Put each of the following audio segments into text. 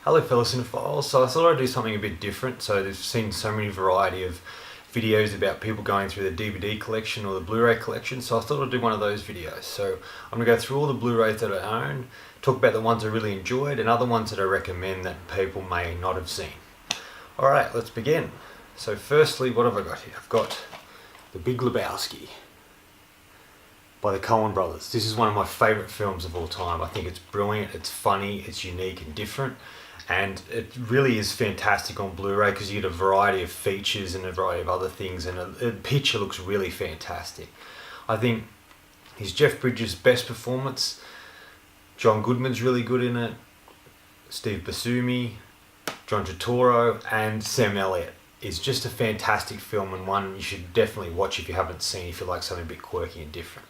Hello fellow cinephiles. So I thought I'd do something a bit different. So I've seen so many variety of videos about people going through the DVD collection or the Blu Ray collection, so I thought I'd do one of those videos. So I'm going to go through all the Blu-rays that I own, talk about the ones I really enjoyed and other ones that I recommend that people may not have seen. Alright, let's begin. So firstly, what have I got here? I've got The Big Lebowski by the Coen brothers. This is one of my favourite films of all time. I think it's brilliant, it's funny, it's unique and different, and it really is fantastic on Blu-ray because you get a variety of features and a variety of other things, and the picture looks really fantastic. I think it's Jeff Bridges' best performance. John Goodman's really good in it, Steve Buscemi, John Turturro, and Sam Elliott. It's just a fantastic film, and one you should definitely watch if you haven't seen, if you like something a bit quirky and different.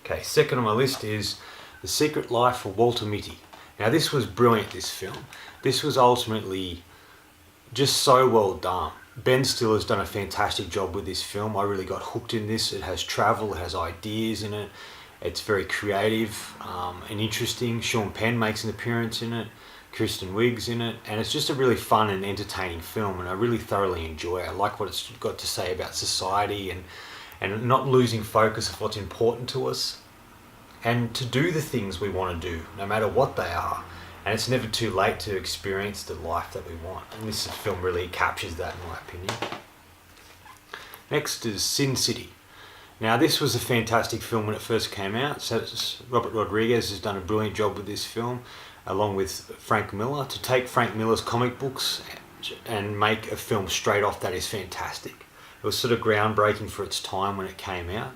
Okay, second on my list is The Secret Life of Walter Mitty. Now this was brilliant, this film. This was ultimately just so well done. Ben Stiller's done a fantastic job with this film. I really got hooked in this. It has travel, it has ideas in it. It's very creative and interesting. Sean Penn makes an appearance in it. Kristen Wiig's in it. And it's just a really fun and entertaining film, and I really thoroughly enjoy it. I like what it's got to say about society and not losing focus of what's important to us, and to do the things we want to do, no matter what they are. And it's never too late to experience the life that we want. And this film really captures that, in my opinion. Next is Sin City. Now this was a fantastic film when it first came out. So Robert Rodriguez has done a brilliant job with this film, along with Frank Miller. To take Frank Miller's comic books and make a film straight off that is fantastic. It was sort of groundbreaking for its time when it came out.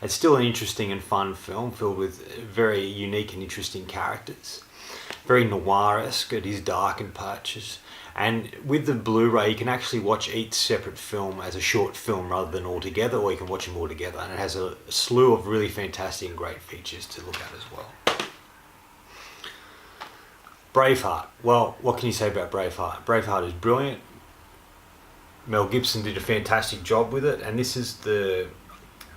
It's still an interesting and fun film filled with very unique and interesting characters. Very noir-esque, it is dark in patches. And with the Blu-ray you can actually watch each separate film as a short film rather than all together, or you can watch them all together. And it has a slew of really fantastic and great features to look at as well. Braveheart. Well, what can you say about Braveheart? Braveheart is brilliant. Mel Gibson did a fantastic job with it, and this is the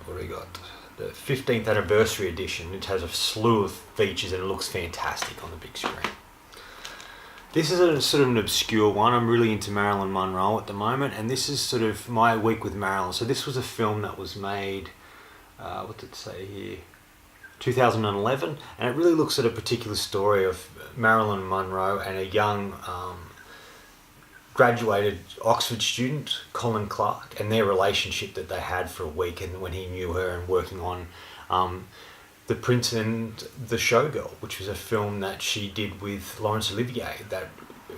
15th anniversary edition. It has a slew of features and it looks fantastic on the big screen. This is a sort of an obscure one. I'm really into Marilyn Monroe at the moment, and this is sort of my week with Marilyn. So this was a film that was made, what did it say here? 2011, and it really looks at a particular story of Marilyn Monroe and a young graduated Oxford student, Colin Clark, and their relationship that they had for a week, and when he knew her, and working on The Prince and the Showgirl, which was a film that she did with Laurence Olivier that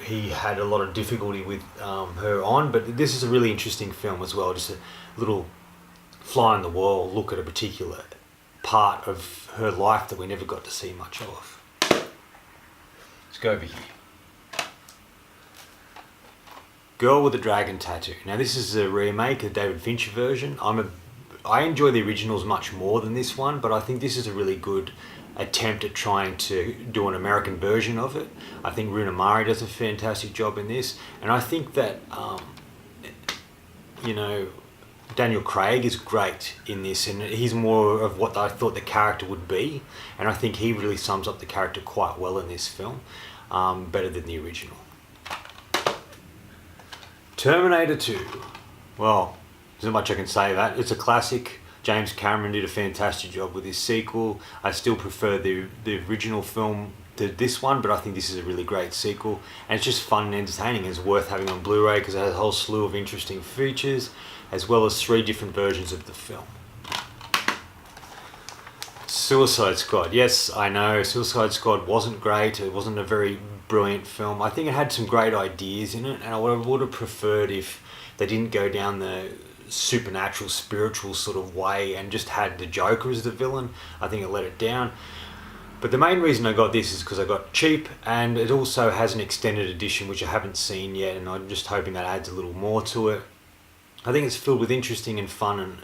he had a lot of difficulty with her on. But this is a really interesting film as well, just a little fly on the wall look at a particular part of her life that we never got to see much of. Let's go over here. Girl with a Dragon Tattoo. Now this is a remake, a David Fincher version. I enjoy the originals much more than this one, but I think this is a really good attempt at trying to do an American version of it. I think Rooney Mara does a fantastic job in this, and I think that Daniel Craig is great in this, and he's more of what I thought the character would be, and I think he really sums up the character quite well in this film, better than the original. Terminator 2. Well, there's not much I can say that. It's a classic. James Cameron did a fantastic job with his sequel. I still prefer the original film to this one, but I think this is a really great sequel. And it's just fun and entertaining. It's worth having on Blu-ray because it has a whole slew of interesting features, as well as 3 different versions of the film. Suicide Squad. Yes, I know Suicide Squad wasn't great. It wasn't a very brilliant film. I think it had some great ideas in it, and I would have preferred if they didn't go down the supernatural, spiritual sort of way and just had the Joker as the villain. I think it let it down. But the main reason I got this is because I got cheap, and it also has an extended edition which I haven't seen yet, and I'm just hoping that adds a little more to it. I think it's filled with interesting and fun and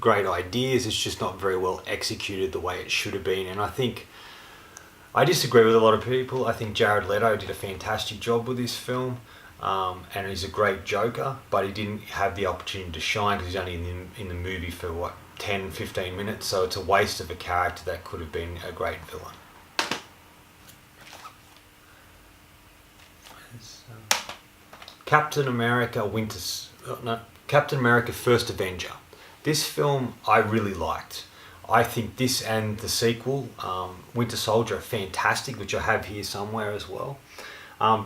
great ideas. It's just not very well executed the way it should have been, and I disagree with a lot of people. I think Jared Leto did a fantastic job with this film, and he's a great Joker, but he didn't have the opportunity to shine because he's only in the movie for 10-15 minutes, so it's a waste of a character that could have been a great villain. Captain America Captain America First Avenger. This film I really liked. I think this and the sequel, Winter Soldier, are fantastic, which I have here somewhere as well.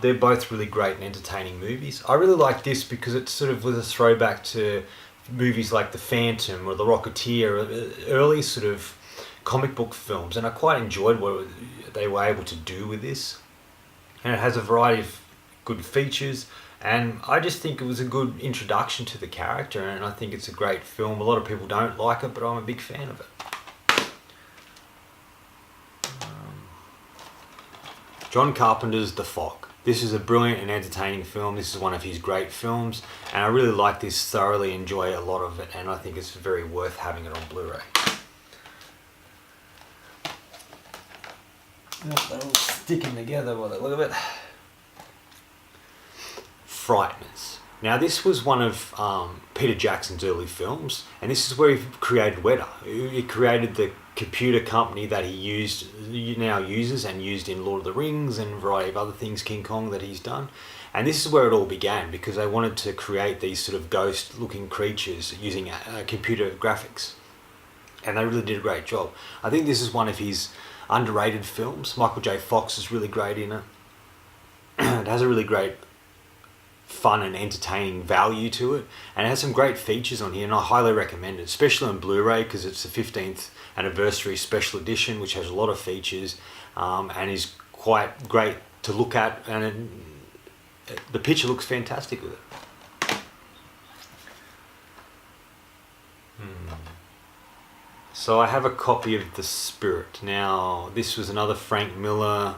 They're both really great and entertaining movies. I really like this because it sort of was a throwback to movies like The Phantom or The Rocketeer, early sort of comic book films, and I quite enjoyed what they were able to do with this. And it has a variety of good features, and I just think it was a good introduction to the character, and I think it's a great film. A lot of people don't like it, but I'm a big fan of it. John Carpenter's The Fog. This is a brilliant and entertaining film. This is one of his great films, and I really like this, thoroughly enjoy a lot of it, and I think it's very worth having it on Blu-ray. They're all sticking together by the look of it. Frighteners. Now this was one of Peter Jackson's early films, and this is where he created Weta. He created the computer company that he now uses and used in Lord of the Rings and a variety of other things, King Kong, that he's done. And this is where it all began, because they wanted to create these sort of ghost looking creatures using computer graphics, and they really did a great job. I think this is one of his underrated films. Michael J. Fox is really great in it. It has a really great fun and entertaining value to it, and it has some great features on here, and I highly recommend it, especially on Blu-ray, because it's the 15th anniversary special edition, which has a lot of features and is quite great to look at, and the picture looks fantastic with it. So I have a copy of The Spirit. Now this was another Frank Miller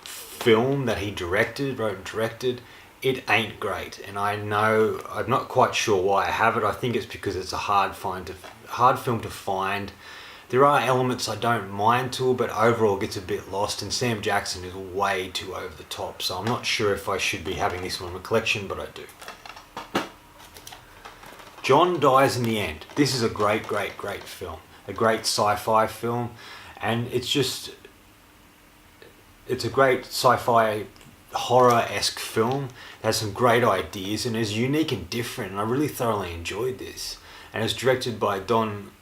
film that he wrote and directed. It ain't great, and I know, I'm not quite sure why I have it. I think it's because it's a hard film to find. There are elements I don't mind to it, but overall it gets a bit lost, and Sam Jackson is way too over the top, so I'm not sure if I should be having this one in my collection, but I do. John Dies in the End. This is a great film. A great sci-fi film, and it's a great sci-fi horror-esque film. It has some great ideas and is unique and different, and I really thoroughly enjoyed this. And it's directed by Don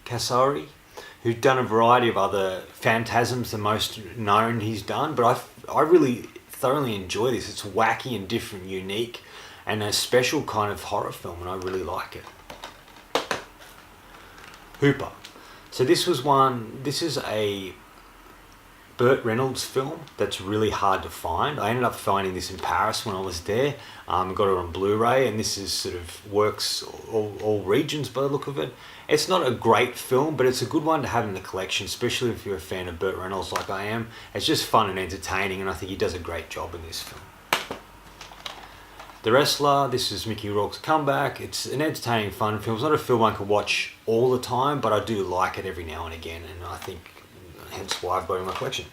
Casari, who's done a variety of other Phantasms, the most known he's done, but I really thoroughly enjoy this. It's wacky and different, unique, and a special kind of horror film, and I really like it. Hooper. So this is a Burt Reynolds film that's really hard to find. I ended up finding this in Paris when I was there. Got it on Blu-ray, and this is sort of works all regions by the look of it. It's not a great film, but it's a good one to have in the collection, especially if you're a fan of Burt Reynolds like I am. It's just fun and entertaining, and I think he does a great job in this film. The Wrestler. This is Mickey Rourke's comeback. It's an entertaining, fun film. It's not a film I can watch all the time, but I do like it every now and again, and I think hence why I've got it in my collection.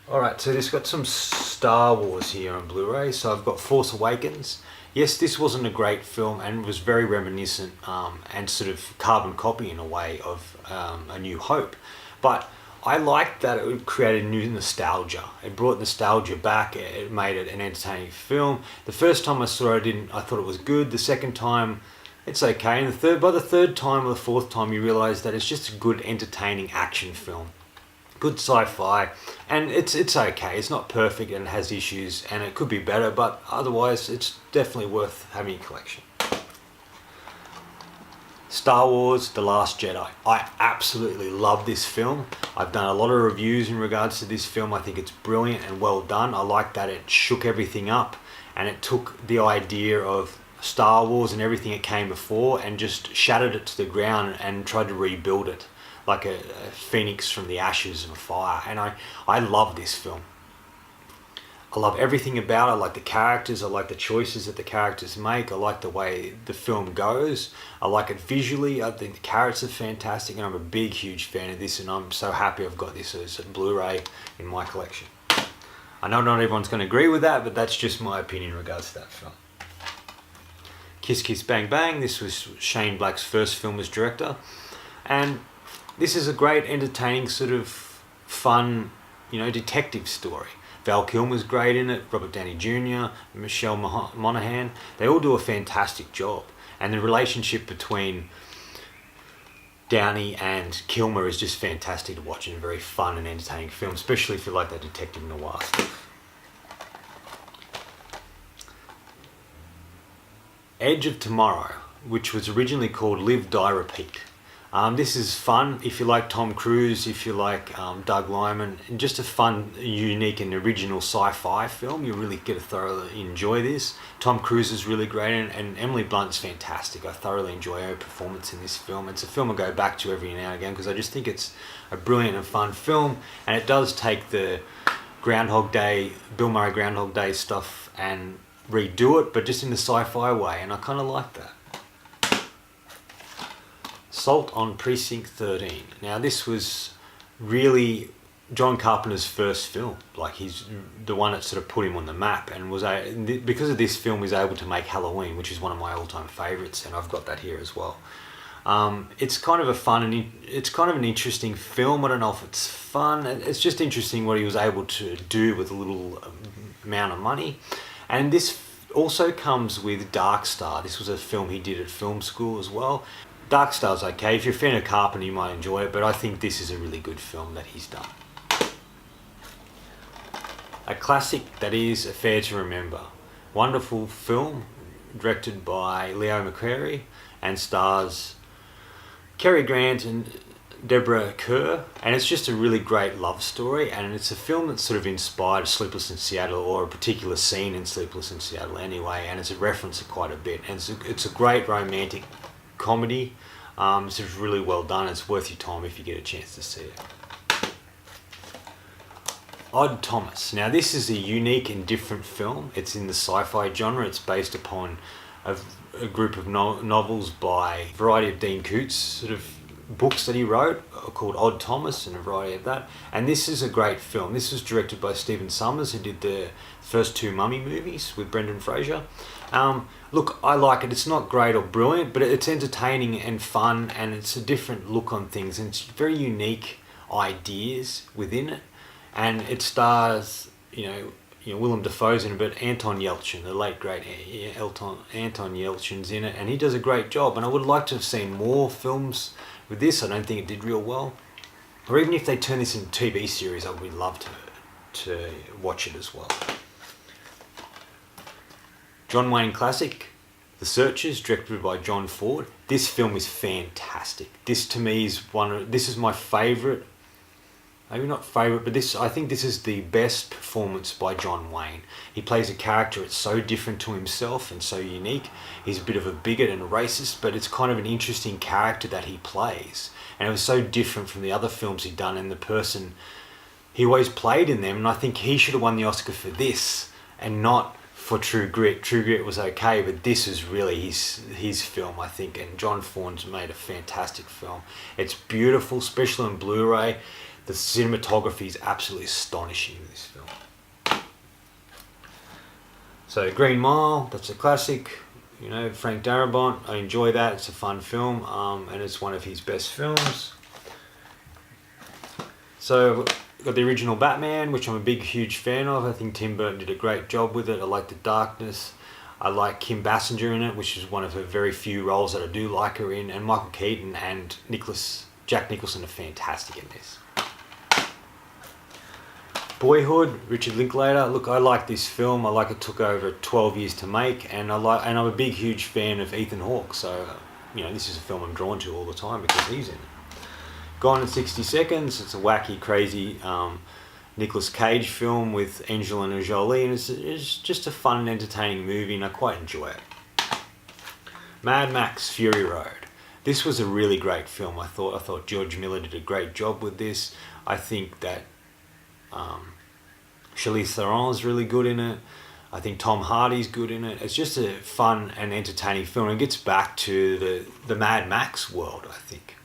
Alright, so this got some Star Wars here on Blu-ray. So I've got Force Awakens. Yes, this wasn't a great film and was very reminiscent and sort of carbon copy in a way of A New Hope. But I liked that it created new nostalgia. It brought nostalgia back. It made it an entertaining film. The first time I saw it, I thought it was good. The second time, it's okay. And by the third time or the fourth time, you realise that it's just a good, entertaining action film. Good sci-fi, and it's okay. It's not perfect and it has issues, and it could be better, but otherwise, it's definitely worth having a collection. Star Wars: The Last Jedi. I absolutely love this film. I've done a lot of reviews in regards to this film. I think it's brilliant and well done. I like that it shook everything up, and it took the idea of Star Wars and everything it came before and just shattered it to the ground and tried to rebuild it like a phoenix from the ashes of a fire. And I love this film. I love everything about it. I like the characters. I like the choices that the characters make. I like the way the film goes. I like it visually. I think the characters are fantastic, and I'm a big, huge fan of this, and I'm so happy I've got this as a Blu-ray in my collection. I know not everyone's going to agree with that, but that's just my opinion in regards to that film. Kiss Kiss Bang Bang. This was Shane Black's first film as director, and this is a great, entertaining, sort of fun, detective story. Val Kilmer's great in it, Robert Downey Jr., Michelle Monaghan. They all do a fantastic job. And the relationship between Downey and Kilmer is just fantastic to watch, and a very fun and entertaining film, especially if you like that detective noir stuff. Edge of Tomorrow, which was originally called Live, Die, Repeat. This is fun if you like Tom Cruise, if you like Doug Liman, and just a fun, unique and original sci-fi film. You really get to thoroughly enjoy this. Tom Cruise is really great and Emily Blunt's fantastic. I thoroughly enjoy her performance in this film. It's a film I go back to every now and again because I just think it's a brilliant and fun film, and it does take the Groundhog Day, Bill Murray Groundhog Day stuff and redo it, but just in the sci-fi way, and I kind of like that. Assault on Precinct 13. Now this was really John Carpenter's first film. Like, he's the one that sort of put him on the map, and because of this film he's able to make Halloween, which is one of my all-time favourites, and I've got that here as well. It's kind of a fun and it's kind of an interesting film. I don't know if it's fun. It's just interesting what he was able to do with a little amount of money. And this also comes with Dark Star. This was a film he did at film school as well. Dark Star's okay. If you're a fan of Carpenter, you might enjoy it, but I think this is a really good film that he's done. A classic that is Affair to Remember. Wonderful film, directed by Leo McCreary, and stars Cary Grant and Deborah Kerr, and it's just a really great love story, and it's a film that sort of inspired Sleepless in Seattle, or a particular scene in Sleepless in Seattle anyway, and it's a reference to quite a bit, and it's a great romantic comedy. It's just really well done. It's worth your time if you get a chance to see it. Odd Thomas. Now this is a unique and different film. It's in the sci-fi genre. It's based upon a group of novels by a variety of Dean Koontz sort of books that he wrote called Odd Thomas, and a variety of that. And this is a great film. This was directed by Stephen Sommers, who did the first two Mummy movies with Brendan Fraser. Look, I like it. It's not great or brilliant, but it's entertaining and fun, and it's a different look on things, and it's very unique ideas within it. And it stars, Willem Dafoe's in it, but Anton Yelchin, the late great Anton Yelchin's in it, and he does a great job. And I would like to have seen more films with this. I don't think it did real well. Or even if they turn this into a TV series, I would love to watch it as well. John Wayne classic, The Searchers, directed by John Ford. This film is fantastic. This to me is this is my favourite, maybe not favourite, but I think this is the best performance by John Wayne. He plays a character that's so different to himself and so unique. He's a bit of a bigot and a racist, but it's kind of an interesting character that he plays. And it was so different from the other films he'd done, and the person he always played in them, and I think he should have won the Oscar for this and not for True Grit. True Grit was okay, but this is really his film, I think, and John Ford's made a fantastic film. It's beautiful, especially on Blu Ray. The cinematography is absolutely astonishing in this film. So Green Mile, that's a classic. Frank Darabont, I enjoy that. It's a fun film, and it's one of his best films. So got the original Batman, which I'm a huge fan of. I think Tim Burton did a great job with it. I like the darkness. I like Kim Basinger in it, which is one of her very few roles that I do like her in. And Michael Keaton and Jack Nicholson are fantastic in this. Boyhood, Richard Linklater. Look, I like this film. I like it took over 12 years to make, and I'm a huge fan of Ethan Hawke. So, this is a film I'm drawn to all the time because he's in it. Gone in 60 Seconds. It's a wacky, crazy Nicolas Cage film with Angelina Jolie, and it's just a fun and entertaining movie, and I quite enjoy it. Mad Max Fury Road. This was a really great film. I thought George Miller did a great job with this. I think that Charlize Theron is really good in it. I think Tom Hardy's good in it. It's just a fun and entertaining film. It gets back to the Mad Max world, I think.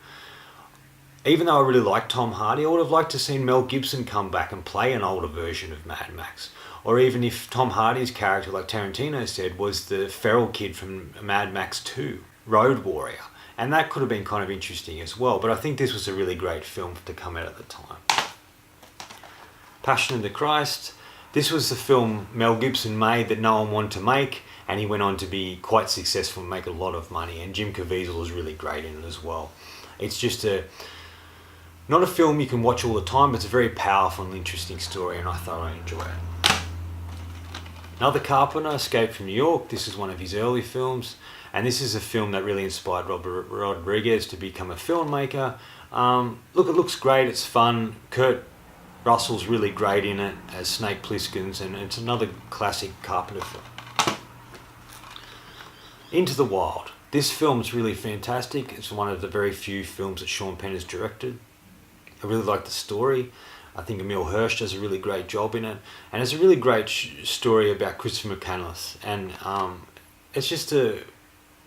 Even though I really like Tom Hardy, I would have liked to see Mel Gibson come back and play an older version of Mad Max. Or even if Tom Hardy's character, like Tarantino said, was the feral kid from Mad Max 2, Road Warrior. And that could have been kind of interesting as well. But I think this was a really great film to come out at the time. Passion of the Christ. This was the film Mel Gibson made that no one wanted to make, and he went on to be quite successful and make a lot of money, and Jim Caviezel was really great in it as well. It's just not a film you can watch all the time, but it's a very powerful and interesting story, and I thoroughly enjoy it. Another Carpenter, Escape from New York. This is one of his early films, and this is a film that really inspired Robert Rodriguez to become a filmmaker. Look, it looks great, it's fun. Kurt Russell's really great in it as Snake Plissken's, and it's another classic Carpenter film. Into the Wild. This film is really fantastic. It's one of the very few films that Sean Penn has directed. I really like the story. I think Emile Hirsch does a really great job in it, and it's a really great story about Christopher McCandless, and it's just a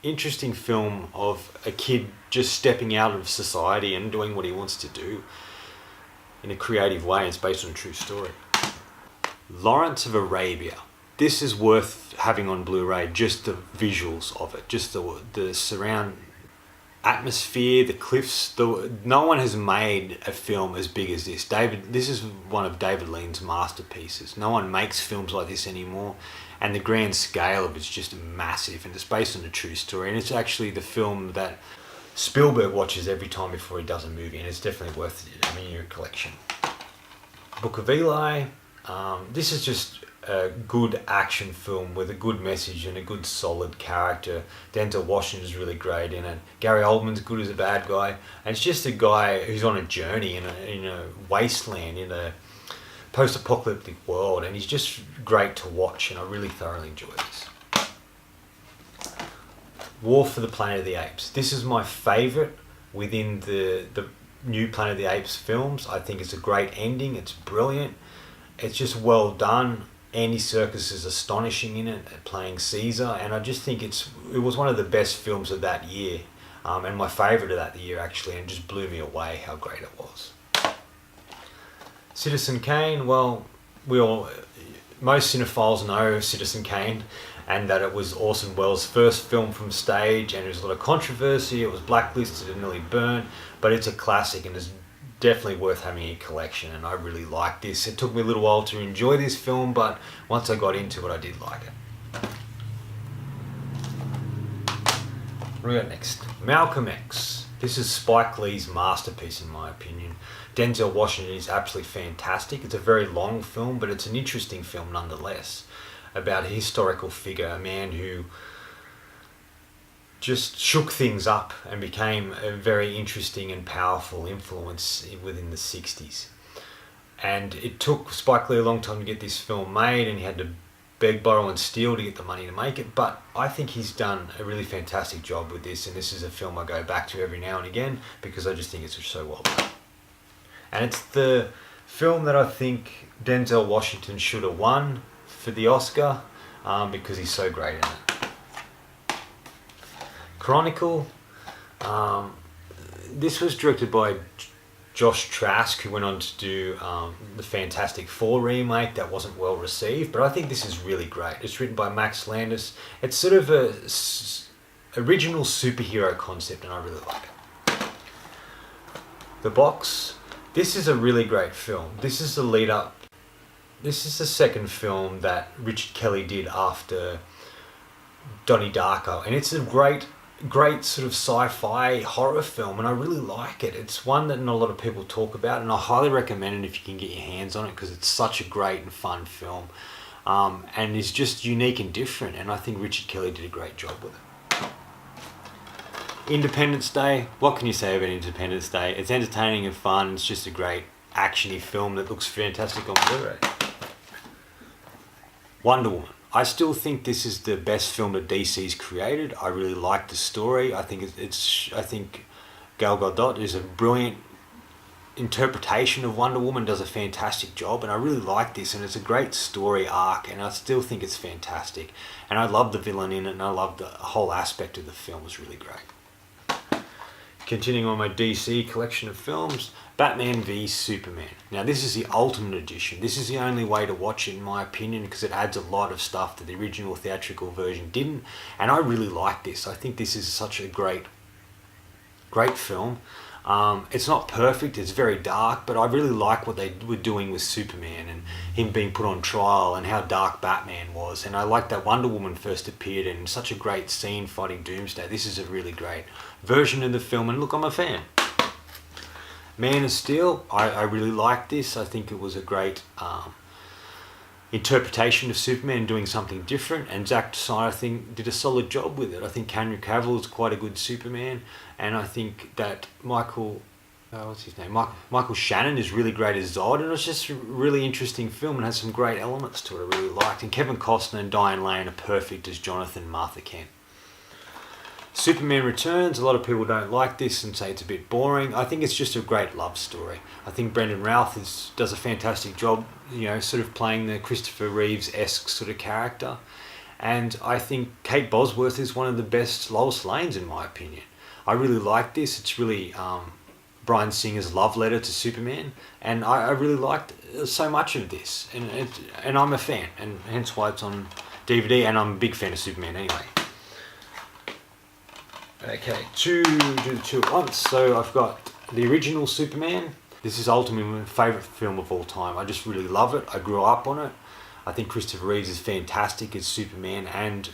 interesting film of a kid just stepping out of society and doing what he wants to do in a creative way. It's based on a true story. Lawrence of Arabia. This is worth having on Blu-ray, just the visuals of it, just the surround atmosphere, the cliffs. No one has made a film as big as this. This is one of David Lean's masterpieces. No one makes films like this anymore, and the grand scale of it's just massive, and it's based on a true story, and it's actually the film that Spielberg watches every time before he does a movie, and it's definitely worth having in your collection. Book of Eli. This is just a good action film with a good message and a good solid character. Denzel Washington's really great in it. Gary Oldman's good as a bad guy. And it's just a guy who's on a journey in a wasteland, in a post-apocalyptic world, and he's just great to watch, and I really thoroughly enjoy this. War for the Planet of the Apes. This is my favourite within the new Planet of the Apes films. I think it's a great ending. It's brilliant. It's just well done. Andy Serkis is astonishing in it, playing Caesar, and I just think it was one of the best films of that year, and my favourite of that year actually, and it just blew me away how great it was. Citizen Kane. Well, most cinephiles know Citizen Kane, and that it was Orson Welles' first film from stage, and there was a lot of controversy. It was blacklisted and nearly burnt, but it's a classic and it's definitely worth having a collection, and I really like this. It took me a little while to enjoy this film, but once I got into it, I did like it. What do we got next? Malcolm X. This is Spike Lee's masterpiece in my opinion. Denzel Washington is absolutely fantastic. It's a very long film, but it's an interesting film nonetheless, about a historical figure, a man who just shook things up and became a very interesting and powerful influence within the 60s. And it took Spike Lee a long time to get this film made, and he had to beg, borrow and steal to get the money to make it, but I think he's done a really fantastic job with this, and this is a film I go back to every now and again because I just think it's so well done. And it's the film that I think Denzel Washington should have won for the Oscar because he's so great in it. Chronicle. This was directed by Josh Trask, who went on to do the Fantastic Four remake that wasn't well received, but I think this is really great. It's written by Max Landis. It's sort of a original superhero concept, and I really like it. The Box. This is a really great film. This is the lead up. This is the second film that Richard Kelly did after Donnie Darko, and it's a great sort of sci-fi horror film, and I really like it. It's one that not a lot of people talk about, and I highly recommend it if you can get your hands on it, because it's such a great and fun film, and it's just unique and different, and I think Richard Kelly did a great job with it. Independence Day. What can you say about Independence Day? It's entertaining and fun. It's just a great actiony film that looks fantastic on Blu-ray. Wonder Woman. I still think this is the best film that DC's created. I really like the story. I think I think Gal Gadot is a brilliant interpretation of Wonder Woman, does a fantastic job, and I really like this, and it's a great story arc, and I still think it's fantastic. And I love the villain in it, and I love the whole aspect of the film. It's really great. Continuing on my DC collection of films, Batman v Superman. Now this is the ultimate edition. This is the only way to watch it in my opinion, because it adds a lot of stuff that the original theatrical version didn't, and I really like this. I think this is such a great film. It's not perfect, it's very dark, but I really like what they were doing with Superman and him being put on trial and how dark Batman was. And I like that Wonder Woman first appeared in such a great scene fighting Doomsday. This is a really great version of the film, and look, I'm a fan. Man of Steel, I really like this. I think it was a great interpretation of Superman doing something different, and Zack Snyder, I think, did a solid job with it. I think Henry Cavill is quite a good Superman, and I think that Michael Shannon is really great as Zod, and it's just a really interesting film and has some great elements to it I really liked. And Kevin Costner and Diane Lane are perfect as Jonathan and Martha Kent. Superman Returns, a lot of people don't like this and say it's a bit boring. I think it's just a great love story. I think Brendan Routh does a fantastic job, sort of playing the Christopher Reeves-esque sort of character. And I think Kate Bosworth is one of the best Lois Lanes, in my opinion. I really like this. It's really Bryan Singer's love letter to Superman, and I really liked so much of this. And I'm a fan, and hence why it's on DVD, and I'm a big fan of Superman anyway. Okay, two at once. So I've got the original Superman. This is ultimately my favourite film of all time. I just really love it. I grew up on it. I think Christopher Reeves is fantastic as Superman and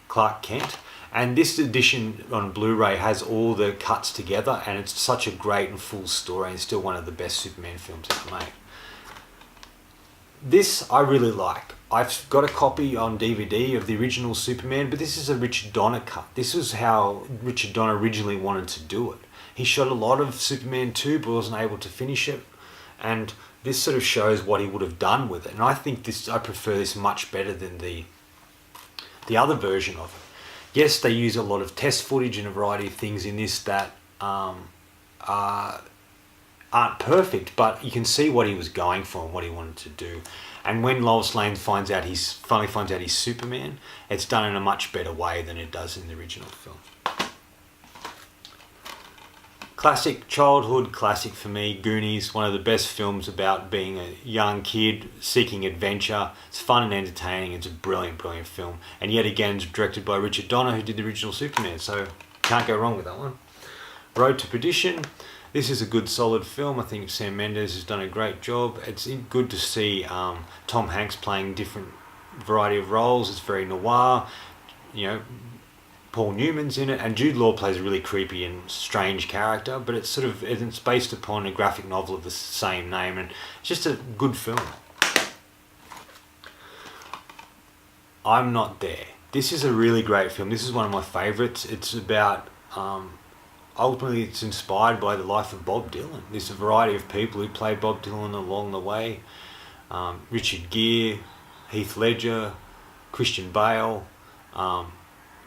Clark Kent. And this edition on Blu-ray has all the cuts together, and it's such a great and full story, and still one of the best Superman films ever made. This I really like. I've got a copy on DVD of the original Superman, but this is a Richard Donner cut. This was how Richard Donner originally wanted to do it. He shot a lot of Superman 2, but wasn't able to finish it. And this sort of shows what he would have done with it. And I think I prefer this much better than the other version of it. Yes, they use a lot of test footage and a variety of things in this that aren't perfect, but you can see what he was going for and what he wanted to do. And when Lois Lane finally finds out he's Superman, it's done in a much better way than it does in the original film. Classic, childhood classic for me, Goonies, one of the best films about being a young kid seeking adventure. It's fun and entertaining. It's a brilliant, brilliant film. And yet again, it's directed by Richard Donner, who did the original Superman, so can't go wrong with that one. Road to Perdition. This is a good, solid film. I think Sam Mendes has done a great job. It's good to see Tom Hanks playing different variety of roles. It's very noir. Paul Newman's in it, and Jude Law plays a really creepy and strange character, but it's based upon a graphic novel of the same name, and it's just a good film. I'm Not There. This is a really great film. This is one of my favourites. It's about... ultimately, it's inspired by the life of Bob Dylan. There's a variety of people who played Bob Dylan along the way. Richard Gere, Heath Ledger, Christian Bale.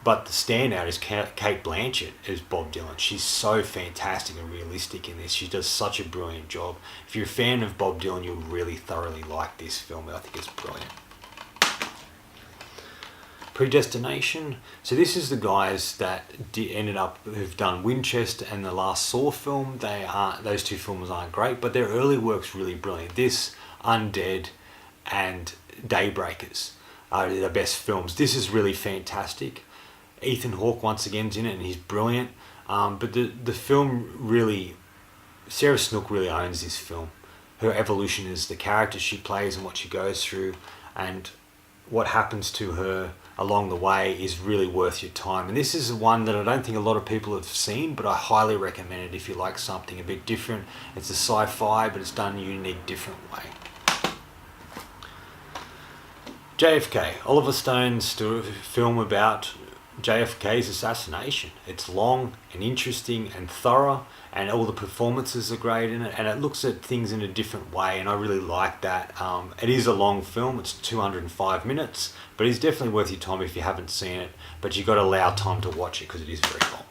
But the standout is Kate Blanchett as Bob Dylan. She's so fantastic and realistic in this. She does such a brilliant job. If you're a fan of Bob Dylan, you'll really thoroughly like this film. I think it's brilliant. Predestination. So this is the guys that who've done Winchester and the last Saw film. Those two films aren't great, but their early work's really brilliant. This, Undead, and Daybreakers are the best films. This is really fantastic. Ethan Hawke once again's in it, and he's brilliant. But the film really, Sarah Snook really owns this film. Her evolution is the character she plays and what she goes through, and what happens to her along the way is really worth your time. And this is one that I don't think a lot of people have seen, but I highly recommend it if you like something a bit different. It's a sci-fi, but it's done in a unique, different way. JFK, Oliver Stone's film about JFK's assassination. It's long and interesting and thorough, and all the performances are great in it, and it looks at things in a different way, and I really like that. It is a long film. It's 205 minutes, but it's definitely worth your time if you haven't seen it, but you've got to allow time to watch it because it is very long.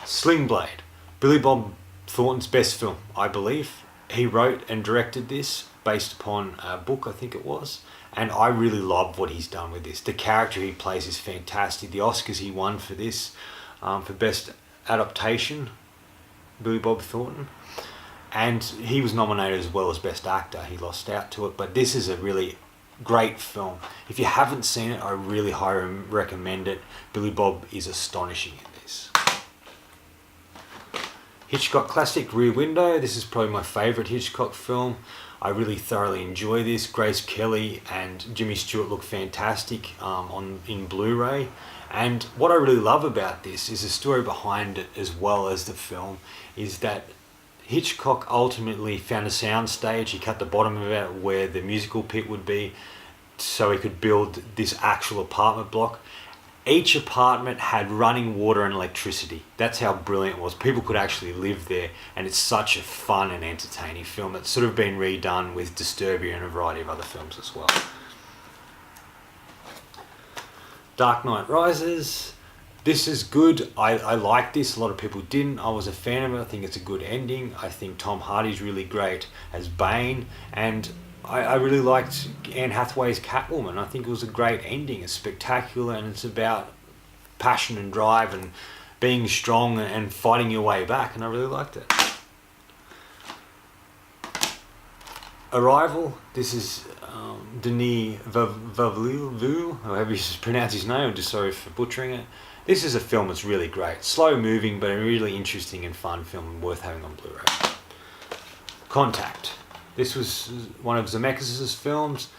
Sling Blade, Billy Bob Thornton's best film, I believe. He wrote and directed this based upon a book, I think it was, and I really love what he's done with this. The character he plays is fantastic. The Oscars he won for this, for best adaptation, Billy Bob Thornton, and he was nominated as well as best actor. He lost out to it, but this is a really great film. If you haven't seen it, I really highly recommend it. Billy Bob is astonishing in this. Hitchcock classic, Rear Window. This is probably my favourite Hitchcock film. I really thoroughly enjoy this. Grace Kelly and Jimmy Stewart look fantastic in Blu-ray. And what I really love about this is the story behind it, as well as the film, is that Hitchcock ultimately found a sound stage. He cut the bottom of it where the musical pit would be, so he could build this actual apartment block. Each apartment had running water and electricity. That's how brilliant it was. People could actually live there, and it's such a fun and entertaining film. It's sort of been redone with Disturbia and a variety of other films as well. Dark Knight Rises. This is good. I like this. A lot of people didn't. I was a fan of it. I think it's a good ending. I think Tom Hardy's really great as Bane, and I really liked Anne Hathaway's Catwoman. I think it was a great ending. It's spectacular, and it's about passion and drive and being strong and fighting your way back, and I really liked it. Arrival. This is Denis Villeneuve, however you pronounce his name. I'm just sorry for butchering it. This is a film that's really great. Slow moving, but a really interesting and fun film worth having on Blu-ray. Contact. This was one of Zemeckis' films,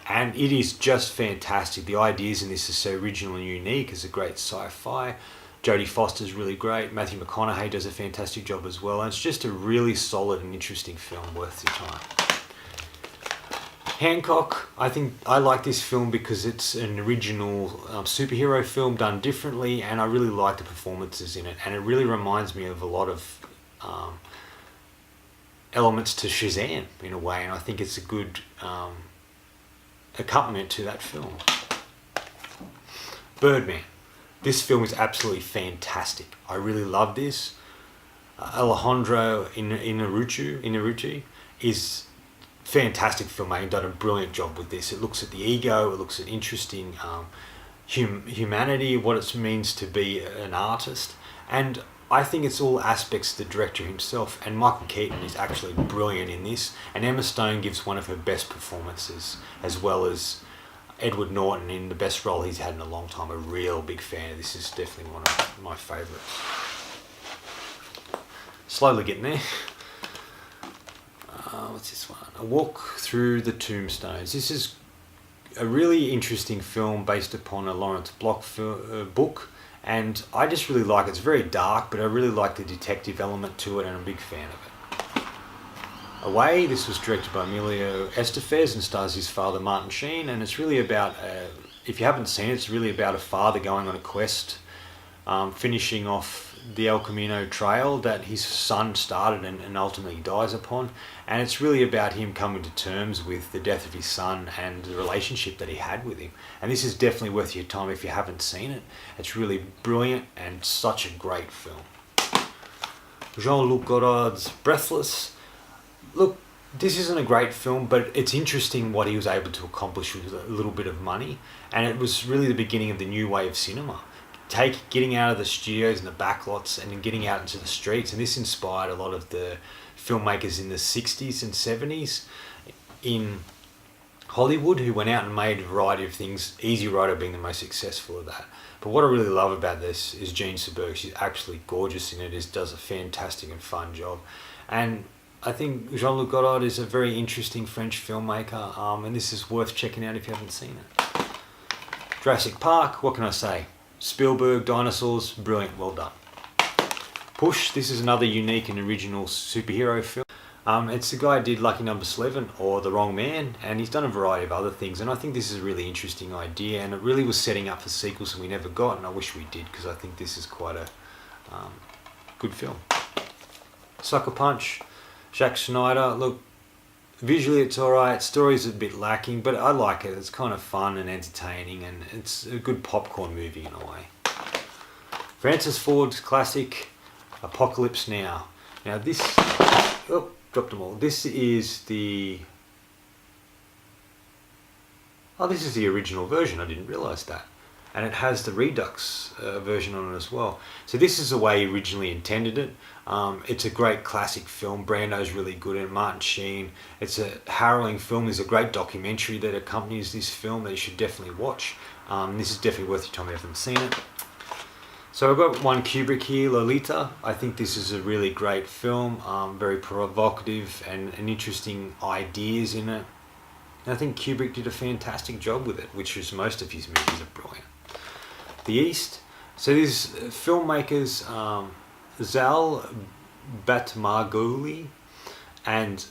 and it is just fantastic. The ideas in this are so original and unique. It's a great sci-fi. Jodie Foster's really great. Matthew McConaughey does a fantastic job as well. And it's just a really solid and interesting film worth your time. Hancock. I like this film because it's an original superhero film done differently, and I really like the performances in it. And it really reminds me of a lot of elements to Shazam in a way, and I think it's a good accompaniment to that film. Birdman. This film is absolutely fantastic. I really love this. Alejandro Inarritu is fantastic filmmaking, done a brilliant job with this. It looks at the ego, it looks at interesting humanity, what it means to be an artist, and I think it's all aspects of the director himself, and Michael Keaton is actually brilliant in this, and Emma Stone gives one of her best performances, as well as Edward Norton in the best role he's had in a long time. A real big fan. This is definitely one of my favourites. Slowly getting there. What's this one? A Walk Through the Tombstones. This is a really interesting film based upon a Lawrence Block book. And I just really like it. It's very dark, but I really like the detective element to it, and I'm a big fan of it. Away, this was directed by Emilio Estevez and stars his father Martin Sheen, and it's really about, if you haven't seen it, it's really about a father going on a quest, finishing off the El Camino trail that his son started and ultimately dies upon. And it's really about him coming to terms with the death of his son and the relationship that he had with him. And this is definitely worth your time if you haven't seen it. It's really brilliant and such a great film. Jean-Luc Godard's Breathless. Look, this isn't a great film, but it's interesting what he was able to accomplish with a little bit of money. And it was really the beginning of the new way of cinema. Getting out of the studios and the backlots and getting out into the streets, and this inspired a lot of the filmmakers in the 60s and 70s in Hollywood who went out and made a variety of things, Easy Rider being the most successful of that. But what I really love about this is Jean Seberg. She's actually gorgeous in it, does a fantastic and fun job. And I think Jean-Luc Godard is a very interesting French filmmaker, and this is worth checking out if you haven't seen it. Jurassic Park, what can I say? Spielberg, dinosaurs, brilliant, well done. Push, this is another unique and original superhero film. It's the guy who did Lucky Number 11 or The Wrong Man, and he's done a variety of other things, and I think this is a really interesting idea, and it really was setting up for sequels that we never got, and I wish we did, because I think this is quite a good film. Sucker Punch, Zack Snyder. Look, visually it's alright, story's a bit lacking, but I like it. It's kind of fun and entertaining, and it's a good popcorn movie in a way. Francis Ford's classic, Apocalypse Now. Now this, oh, dropped them all. This is the original version. I didn't realise that. And it has the Redux version on it as well. So this is the way he originally intended it. It's a great classic film. Brando's really good in Martin Sheen. It's a harrowing film. There's a great documentary that accompanies this film that you should definitely watch. This is definitely worth your time if you haven't seen it. So I've got one Kubrick here, Lolita. I think this is a really great film, very provocative and interesting ideas in it. And I think Kubrick did a fantastic job with it, which is most of his movies are brilliant. The East. So these filmmakers, Zal Batmarguli and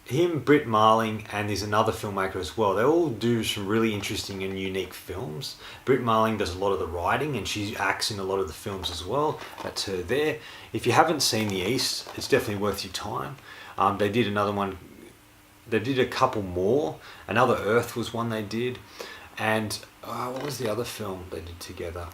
him, Britt Marling, and there's another filmmaker as well. They all do some really interesting and unique films. Britt Marling does a lot of the writing and she acts in a lot of the films as well. That's her there. If you haven't seen The East, it's definitely worth your time. They did another one. They did a couple more. Another Earth was one they did. And what was the other film they did together?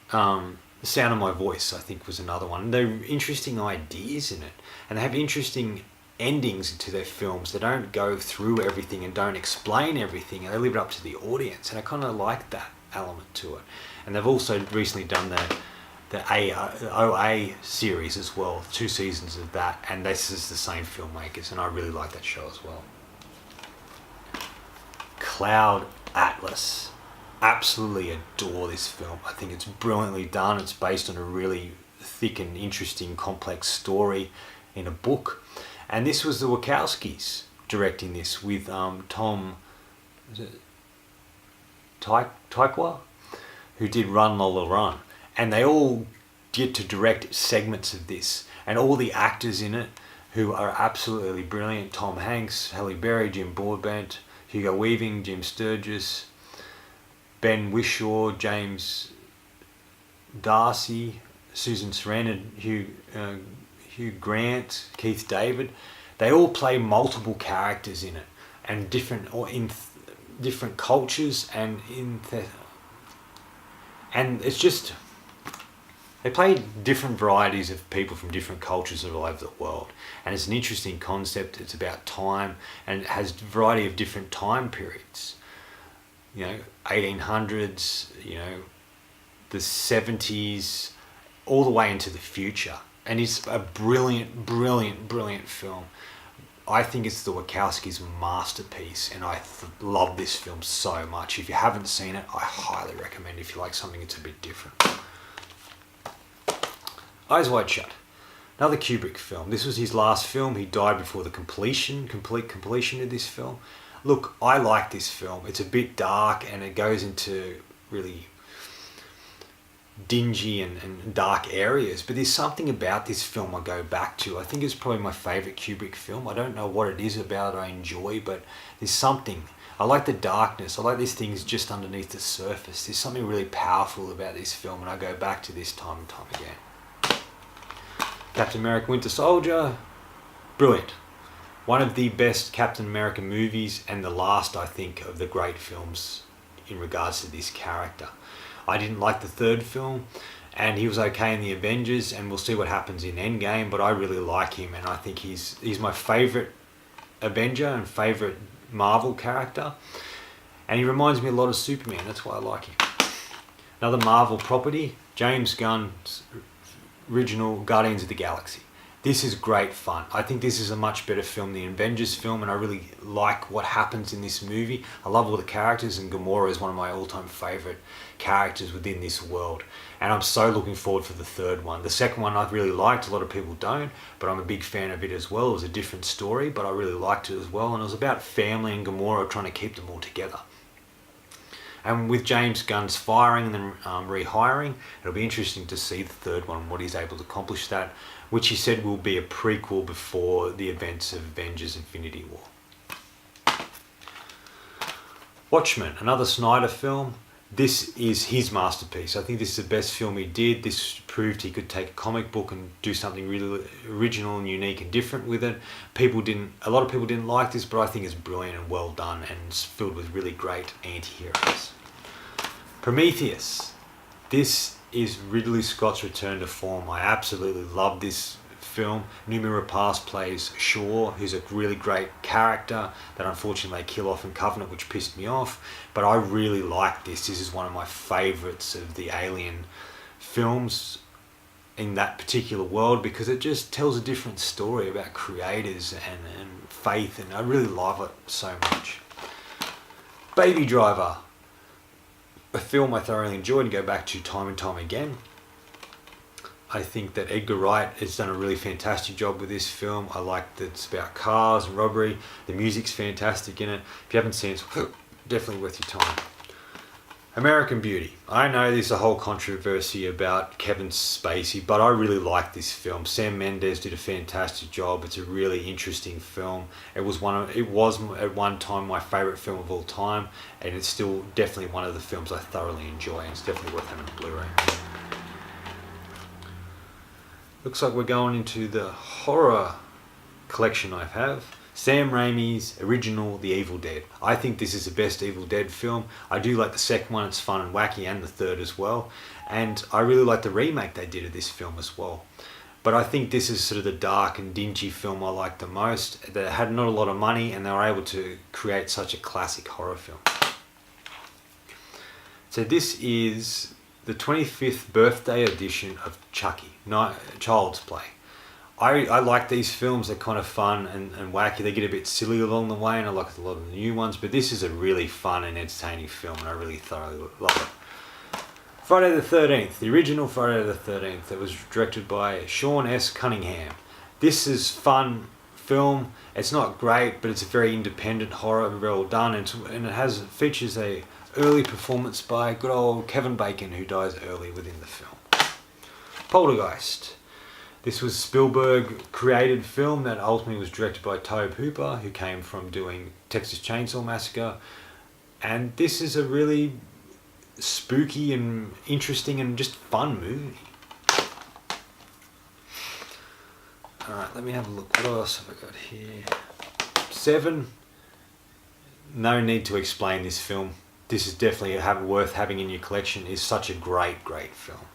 The Sound of My Voice, I think, was another one. There are interesting ideas in it. And they have interesting endings to their films. They don't go through everything and don't explain everything, and they leave it up to the audience, and I kind of like that element to it. And they've also recently done the OA series as well, 2 seasons of that, and this is the same filmmakers, and I really like that show as well. Cloud Atlas. Absolutely adore this film. I think it's brilliantly done. It's based on a really thick and interesting complex story in a book. And this was the Wachowskis directing this with Tom Tykwer, who did Run Lola Run. And they all get to direct segments of this. And all the actors in it who are absolutely brilliant. Tom Hanks, Halle Berry, Jim Broadbent, Hugo Weaving, Jim Sturgis, Ben Whishaw, James Darcy, Susan Sarandon, Hugh Grant, Keith David. They all play multiple characters in it, and different cultures, and and it's just they play different varieties of people from different cultures all over the world, and it's an interesting concept. It's about time, and it has a variety of different time periods. 1800s, the 70s, all the way into the future. And it's a brilliant, brilliant, brilliant film. I think it's the Wachowskis' masterpiece, and I love this film so much. If you haven't seen it, I highly recommend if you like something that's a bit different. Eyes Wide Shut. Another Kubrick film. This was his last film. He died before the complete completion of this film. Look, I like this film. It's a bit dark, and it goes into really dingy and dark areas, but there's something about this film I go back to. I think it's probably my favourite Kubrick film. I don't know what it is about it I enjoy, but there's something. I like the darkness. I like these things just underneath the surface. There's something really powerful about this film, and I go back to this time and time again. Captain America Winter Soldier. Brilliant. One of the best Captain America movies, and the last, I think, of the great films in regards to this character. I didn't like the third film, and he was okay in the Avengers, and we'll see what happens in Endgame, but I really like him, and I think he's my favourite Avenger and favourite Marvel character, and he reminds me a lot of Superman. That's why I like him. Another Marvel property, James Gunn's original Guardians of the Galaxy. This is great fun. I think this is a much better film than the Avengers film, and I really like what happens in this movie. I love all the characters, and Gamora is one of my all-time favourite characters within this world. And I'm so looking forward for the third one. The second one I really liked. A lot of people don't, but I'm a big fan of it as well. It was a different story, but I really liked it as well. And it was about family and Gamora trying to keep them all together. And with James Gunn's firing and then rehiring, it'll be interesting to see the third one, what he's able to accomplish that, which he said will be a prequel before the events of Avengers Infinity War. Watchmen, another Snyder film. This is his masterpiece. I think this is the best film he did. This proved he could take a comic book and do something really original and unique and different with it. A lot of people didn't like this, but I think it's brilliant and well done, and it's filled with really great anti-heroes. Prometheus. This is Ridley Scott's return to form. I absolutely love this film. Noomi Rapace plays Shaw, who's a really great character that unfortunately they kill off in Covenant, which pissed me off. But I really like this. This is one of my favourites of the Alien films in that particular world, because it just tells a different story about creators and faith, and I really love it so much. Baby Driver. a film I thoroughly enjoyed and go back to time and time again. I think that Edgar Wright has done a really fantastic job with this film. I like that it's about cars and robbery. The music's fantastic in it. If you haven't seen it, it's definitely worth your time. American Beauty. I know there's a whole controversy about Kevin Spacey, but I really like this film. Sam Mendes did a fantastic job. It's a really interesting film. It was at one time my favourite film of all time, and it's still definitely one of the films I thoroughly enjoy, and it's definitely worth having a Blu-ray. Looks like we're going into the horror collection I have. Sam Raimi's original The Evil Dead. I think this is the best Evil Dead film. I do like the second one, it's fun and wacky, and the third as well. And I really like the remake they did of this film as well. But I think this is sort of the dark and dingy film I like the most. They had not a lot of money and they were able to create such a classic horror film. So this is the 25th birthday edition of Chucky, Child's Play. I like these films. They're kind of fun and wacky. They get a bit silly along the way, and I like a lot of the new ones, but this is a really fun and entertaining film, and I really thoroughly love it. Friday the 13th, the original Friday the 13th, that was directed by Sean S. Cunningham. This is fun film. It's not great, but it's a very independent horror, very well done, and it features a early performance by good old Kevin Bacon, who dies early within the film. Poltergeist. This was Spielberg created film that ultimately was directed by Tobe Hooper, who came from doing Texas Chainsaw Massacre. And this is a really spooky and interesting and just fun movie. Alright, let me have a look. What else have I got here? 7. No need to explain this film. This is definitely worth having in your collection. It's such a great, great film.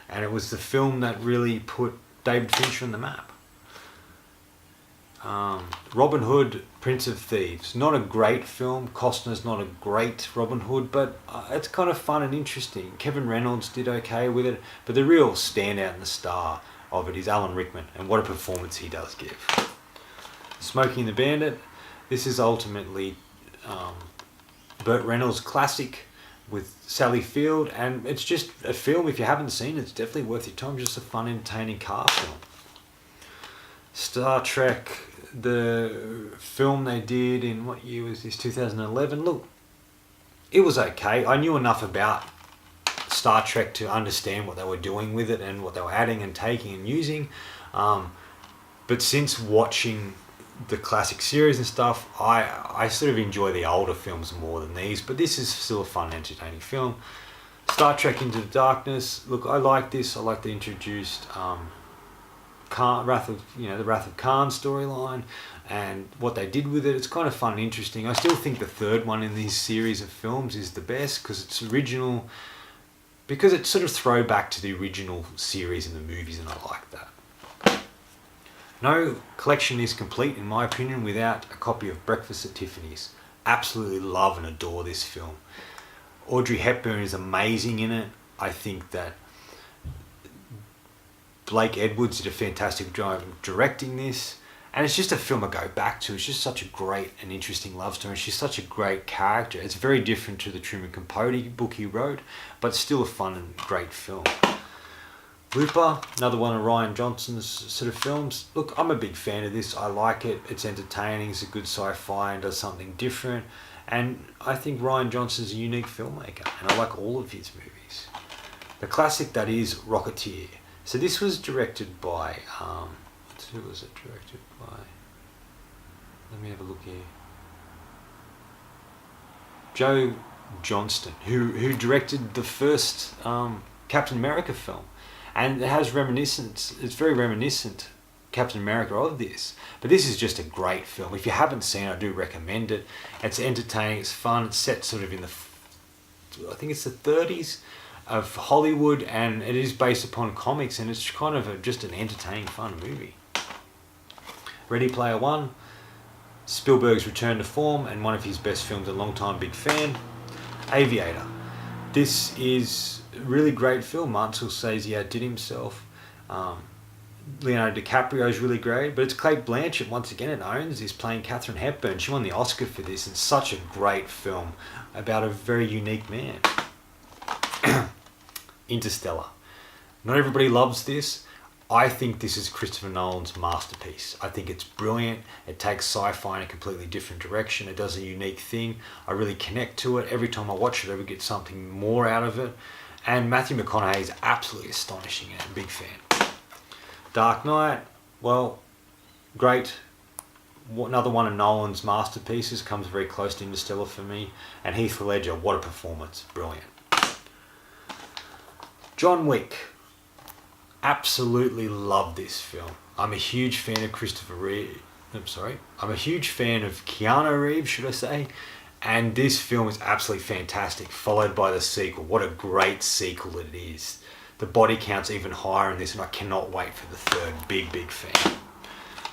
And it was the film that really put David Fincher on the map. Robin Hood, Prince of Thieves. Not a great film. Costner's not a great Robin Hood, but it's kind of fun and interesting. Kevin Reynolds did okay with it, but the real standout and the star of it is Alan Rickman, and what a performance he does give. Smoking the Bandit. This is ultimately Burt Reynolds' classic with Sally Field, and it's just a film, if you haven't seen it, it's definitely worth your time. Just a fun, entertaining car film. Star Trek, the film they did in, what year was this, 2011? Look, it was okay. I knew enough about Star Trek to understand what they were doing with it and what they were adding and taking and using, but since watching the classic series and stuff, I sort of enjoy the older films more than these, but this is still a fun, entertaining film. Star Trek Into the Darkness. Look, I like this. I like the introduced the Wrath of Khan storyline and what they did with it. It's kind of fun and interesting. I still think the third one in this series of films is the best because it's original, because it's sort of throwback to the original series in the movies, and I like that. No collection is complete, in my opinion, without a copy of Breakfast at Tiffany's. Absolutely love and adore this film. Audrey Hepburn is amazing in it. I think that Blake Edwards did a fantastic job directing this. And it's just a film I go back to. It's just such a great and interesting love story. She's such a great character. It's very different to the Truman Capote book he wrote, but still a fun and great film. Looper, another one of Rian Johnson's sort of films. Look, I'm a big fan of this. I like it. It's entertaining. It's a good sci-fi and does something different. And I think Rian Johnson's a unique filmmaker, and I like all of his movies. The classic that is Rocketeer. So this was directed by, who was it directed by? Let me have a look here. Joe Johnston, who directed the first Captain America film. And it has it's very reminiscent, Captain America, of this. But this is just a great film. If you haven't seen it, I do recommend it. It's entertaining, it's fun, it's set sort of in I think it's the 30s of Hollywood, and it is based upon comics, and it's kind of just an entertaining, fun movie. Ready Player One, Spielberg's return to form, and one of his best films, a long-time big fan. Aviator. This is a really great film. Martin Scorsese outdid himself. Leonardo DiCaprio is really great, but it's Cate Blanchett, once again, it owns this, playing Katharine Hepburn. She won the Oscar for this. It's such a great film about a very unique man. Interstellar. Not everybody loves this. I think this is Christopher Nolan's masterpiece. I think it's brilliant. It takes sci-fi in a completely different direction. It does a unique thing. I really connect to it. Every time I watch it, I get something more out of it. And Matthew McConaughey is absolutely astonishing in it. Big fan. Dark Knight, well, great. Another one of Nolan's masterpieces, comes very close to Interstellar for me. And Heath Ledger, what a performance. Brilliant. John Wick. Absolutely love this film. I'm a huge fan of I'm a huge fan of Keanu Reeves, should I say. And this film is absolutely fantastic, followed by the sequel. What a great sequel it is. The body count's even higher in this, and I cannot wait for the third. Big fan.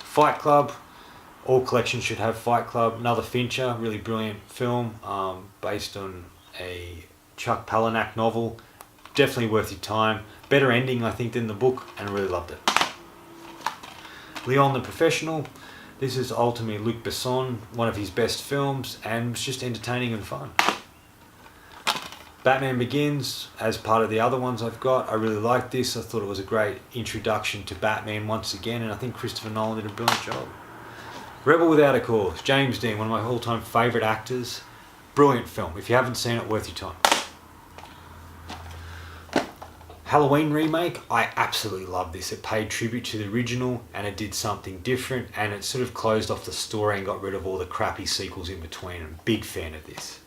Fight Club. All collections should have Fight Club. Another Fincher, really brilliant film, based on a Chuck Palahniuk novel. Definitely worth your time. Better ending, I think, than the book, and I really loved it. Leon the Professional. This is ultimately Luc Besson, one of his best films, and it's just entertaining and fun. Batman Begins, as part of the other ones I've got, I really liked this. I thought it was a great introduction to Batman once again, and I think Christopher Nolan did a brilliant job. Rebel Without a Cause, James Dean, one of my all-time favourite actors. Brilliant film. If you haven't seen it, worth your time. Halloween remake, I absolutely love this. It paid tribute to the original and it did something different, and it sort of closed off the story and got rid of all the crappy sequels in between. I'm a big fan of this.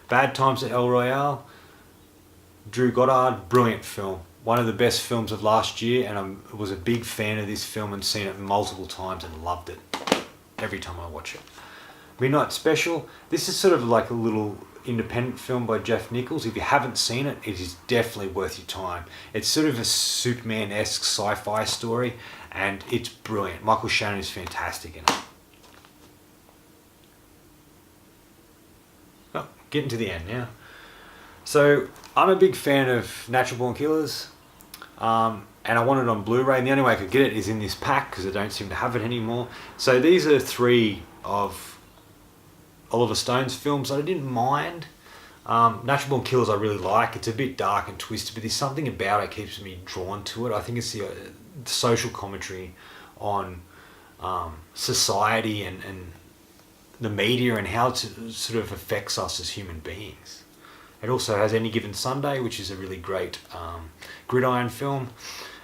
Bad Times at El Royale, Drew Goddard, brilliant film. One of the best films of last year, and I was a big fan of this film and seen it multiple times and loved it every time I watch it. Midnight Special, this is sort of like a little independent film by Jeff Nichols. If you haven't seen it, it is definitely worth your time. It's sort of a Superman-esque sci-fi story, and it's brilliant. Michael Shannon is fantastic in it. Oh, getting to the end now. So, I'm a big fan of Natural Born Killers, and I want it on Blu Ray, and the only way I could get it is in this pack, because I don't seem to have it anymore. So these are 3 of Oliver Stone's films that I didn't mind. Natural Born Killers I really like. It's a bit dark and twisted, but there's something about it keeps me drawn to it. I think it's the social commentary on society and the media and how it sort of affects us as human beings. It also has Any Given Sunday, which is a really great gridiron film.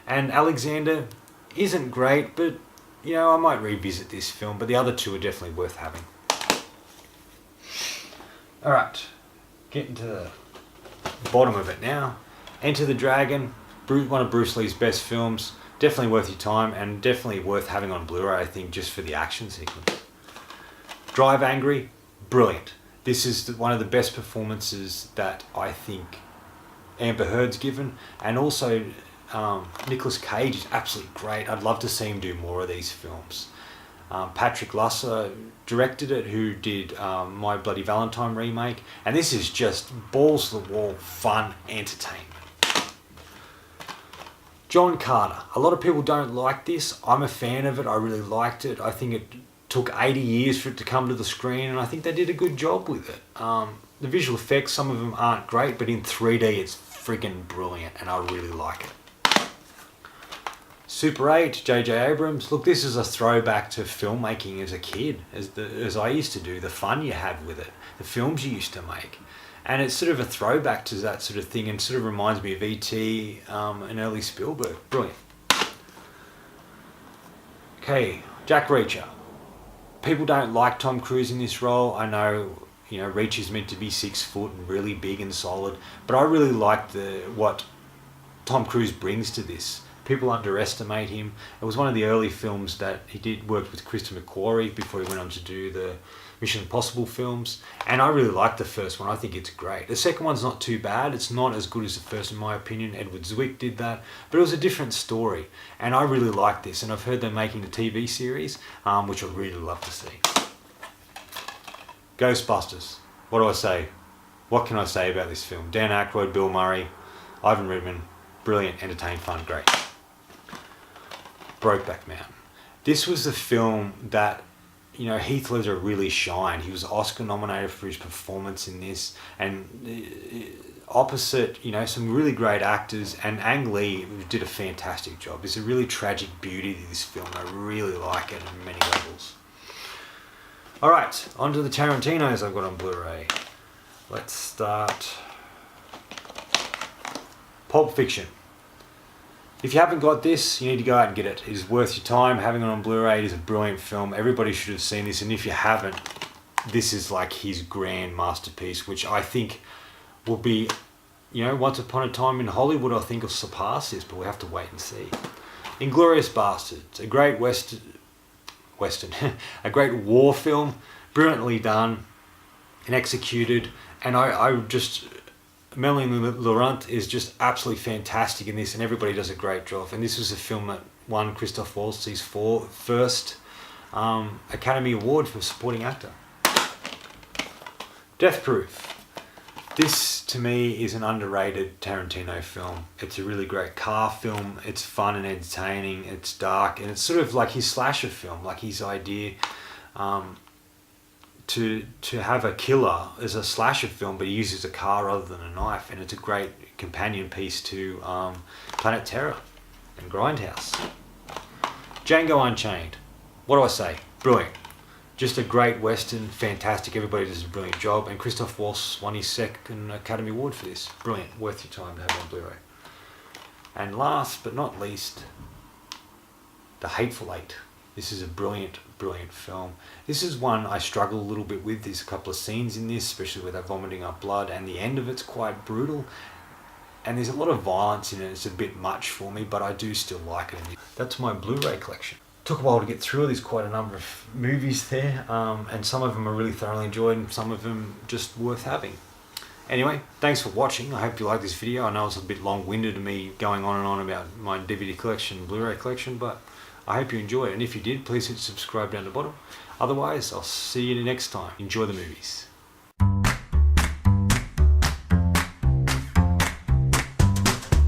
And Alexander isn't great, but you know, I might revisit this film, but the other 2 are definitely worth having. Alright, getting to the bottom of it now. Enter the Dragon, one of Bruce Lee's best films. Definitely worth your time, and definitely worth having on Blu-ray, I think, just for the action sequence. Drive Angry, brilliant. This is one of the best performances that I think Amber Heard's given, and also Nicolas Cage is absolutely great. I'd love to see him do more of these films. Patrick Lusser directed it, who did My Bloody Valentine remake, and this is just balls to the wall fun entertainment. John Carter. A lot of people don't like this. I'm a fan of it. I really liked it. I think it took 80 years for it to come to the screen, and I think they did a good job with it. The visual effects, some of them aren't great, but in 3D it's friggin' brilliant, and I really like it. Super 8, J.J. Abrams. Look, this is a throwback to filmmaking as a kid, as I used to do, the fun you have with it, the films you used to make. And it's sort of a throwback to that sort of thing, and sort of reminds me of E.T. And early Spielberg. Brilliant. Okay, Jack Reacher. People don't like Tom Cruise in this role. I know, you know, Reacher's meant to be 6 foot and really big and solid, but I really like what Tom Cruise brings to this. People underestimate him. It was one of the early films that he worked with Christopher McQuarrie before he went on to do the Mission Impossible films, and I really like the first one. I think it's great. The second one's not too bad. It's not as good as the first in my opinion. Edward Zwick did that, but it was a different story, and I really like this, and I've heard they're making the TV series, which I'd really love to see. Ghostbusters. What do I say? What can I say about this film? Dan Aykroyd, Bill Murray, Ivan Reitman, brilliant, entertained, fun, great. Brokeback Mountain. This was the film that you know, Heath Ledger really shined. He was Oscar nominated for his performance in this, and opposite, you know, some really great actors, and Ang Lee did a fantastic job. There's a really tragic beauty to this film. I really like it on many levels. Alright, on to the Tarantinos I've got on Blu-ray. Let's start. Pulp Fiction. If you haven't got this, you need to go out and get it. It is worth your time. Having it on Blu-ray, it is a brilliant film. Everybody should have seen this, and if you haven't, this is like his grand masterpiece, which I think will be, you know, once upon a time in Hollywood, I think will surpass this, but we'll have to wait and see. Inglourious Basterds, a great western, a great war film, brilliantly done and executed, and I just, Melanie Laurent is just absolutely fantastic in this, and everybody does a great job. And this was a film that won Christoph Waltz's first Academy Award for supporting actor. Death Proof. This, to me, is an underrated Tarantino film. It's a really great car film. It's fun and entertaining. It's dark, and it's sort of like his slasher film, like his idea to have a killer as a slasher film, but he uses a car rather than a knife, and it's a great companion piece to Planet Terror and Grindhouse. Django Unchained. What do I say? Brilliant. Just a great western, fantastic. Everybody does a brilliant job, and Christoph Waltz won his second Academy Award for this. Brilliant. Worth your time to have on Blu-ray. And last but not least, The Hateful Eight. This is a brilliant, brilliant film. This is one I struggle a little bit with. There's a couple of scenes in this, especially where they're vomiting up blood, and the end of it's quite brutal. And there's a lot of violence in it. It's a bit much for me, but I do still like it. That's my Blu-ray collection. Took a while to get through. There's quite a number of movies there, and some of them are really thoroughly enjoyed, and some of them just worth having. Anyway, thanks for watching. I hope you like this video. I know it's a bit long-winded to me going on and on about my DVD collection, Blu-ray collection, but I hope you enjoy it, and if you did, please hit subscribe down the bottom. Otherwise, I'll see you next time. Enjoy the movies.